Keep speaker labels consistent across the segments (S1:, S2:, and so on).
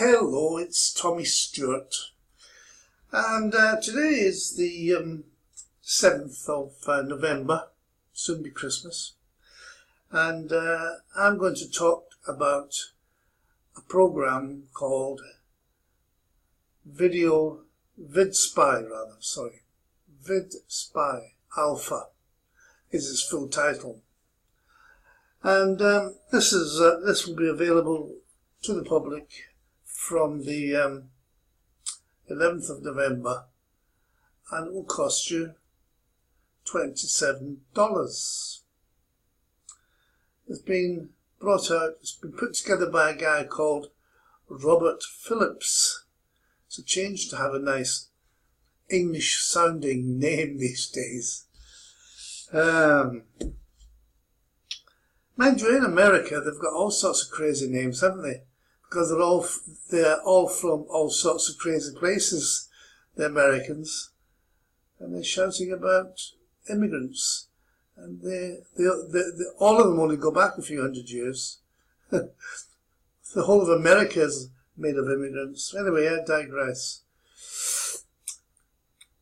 S1: Hello, it's Tommy Stewart, and today is the 7th of November, soon be Christmas, and I'm going to talk about a program called Vid Spy Alpha is its full title, and this will be available to the public from the 11th of November, and it will cost you $27. It's been brought out, it's been put together by a guy called Robert Phillips. It's a change to have a nice English sounding name these days. Mind you, in America they've got all sorts of crazy names, haven't they? Because they're all from all sorts of crazy places, the Americans, and they're shouting about immigrants, and all of them only go back a few hundred years. The whole of America is made of immigrants. Anyway, I digress.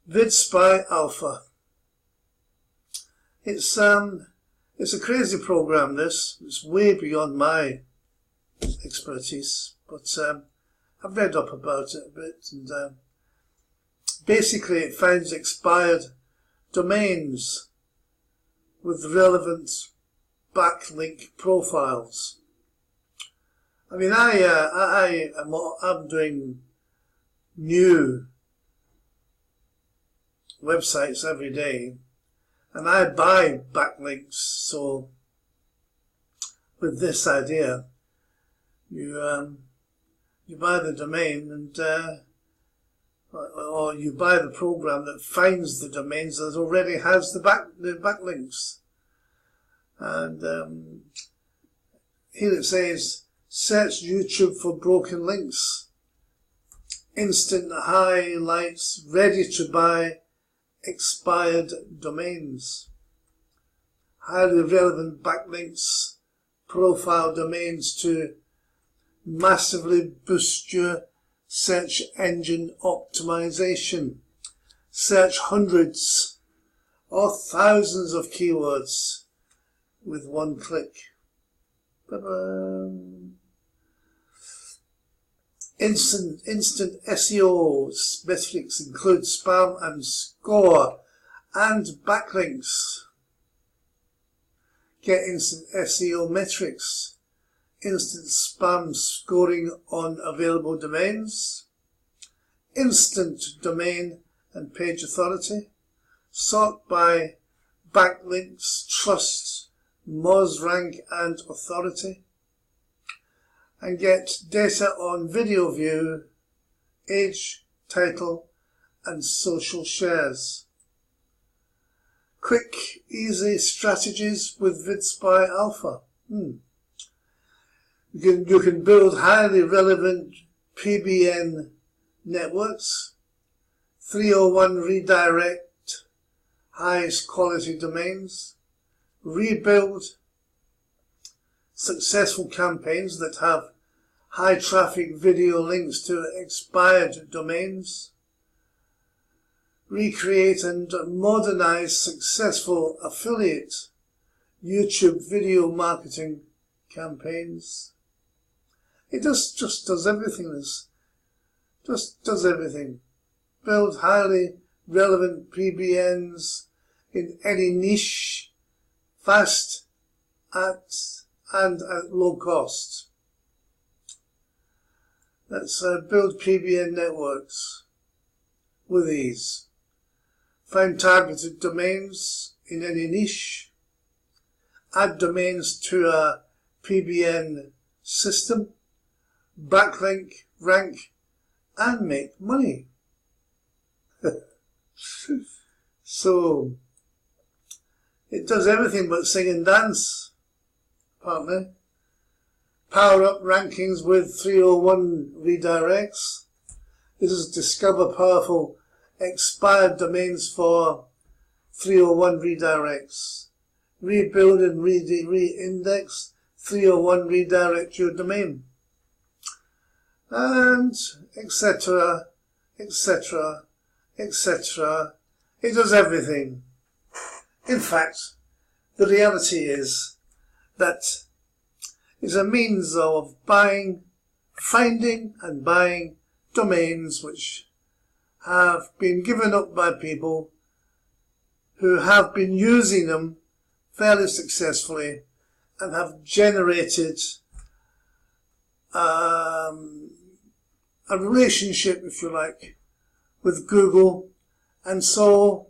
S1: Vid Spy Alpha. It's a crazy program. It's way beyond my expertise, but I've read up about it a bit, and basically it finds expired domains with relevant backlink profiles. I mean, I'm doing new websites every day, and I buy backlinks. So with this idea, you buy the domain, and or you buy the program that finds the domains that already has the backlinks. And here it says, search YouTube for broken links. Instant highlights, ready to buy expired domains. Highly relevant backlinks, profile domains to massively boost your search engine optimization. Search hundreds or thousands of keywords with one click. Instant SEO metrics include spam and score and backlinks. Get instant SEO metrics. Instant spam scoring on available domains, instant domain and page authority, sort by backlinks, trust, Moz rank and authority, and get data on video view, age, title and social shares. Quick, easy strategies with Vidspy Alpha. You can build highly relevant PBN networks, 301 redirect highest quality domains, rebuild successful campaigns that have high traffic video links to expired domains, recreate and modernize successful affiliate YouTube video marketing campaigns. It just does everything. Just does everything. Build highly relevant PBNs in any niche, fast, at low cost. Let's build PBN networks with ease. Find targeted domains in any niche. Add domains to a PBN system. Backlink, rank, and make money. So, it does everything but sing and dance, apparently. Power up rankings with 301 redirects. This is discover powerful expired domains for 301 redirects. Rebuild and re-index 301 redirect your domain. and etc., etc., etc. It does everything. In fact, the reality is that it's a means of finding and buying domains which have been given up by people who have been using them fairly successfully and have generated a relationship, if you like, with Google, and so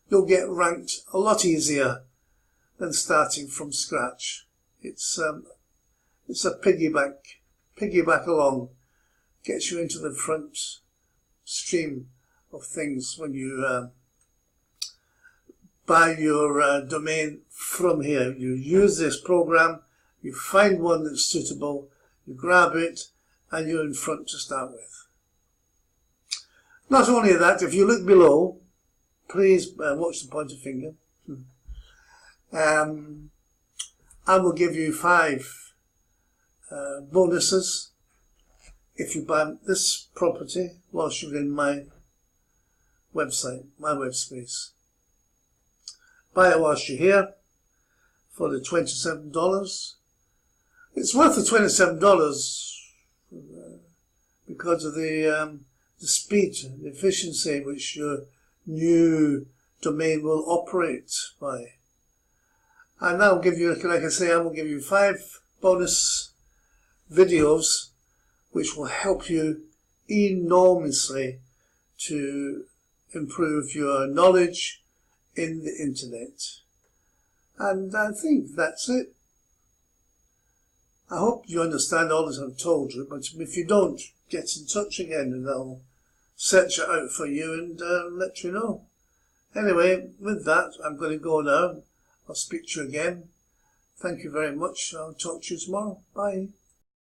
S1: you'll get ranked a lot easier than starting from scratch. It's a piggyback along, gets you into the front stream of things when you buy your domain from here. You use this program, you find one that's suitable, you grab it, and you're in front to start with. Not only that, if you look below, please watch the pointer finger. I will give you 5 bonuses if you buy this property whilst you're in my website, my web space. Buy it whilst you're here for the $27. It's worth the $27 because of the speed, the efficiency which your new domain will operate by. And I'll give you, like I say, I will give you 5 bonus videos which will help you enormously to improve your knowledge in the internet. And I think that's it. I hope you understand all that I've told you, but if you don't, get in touch again and I'll search it out for you and let you know. Anyway, with that, I'm going to go now. I'll speak to you again. Thank you very much. I'll talk to you tomorrow. Bye.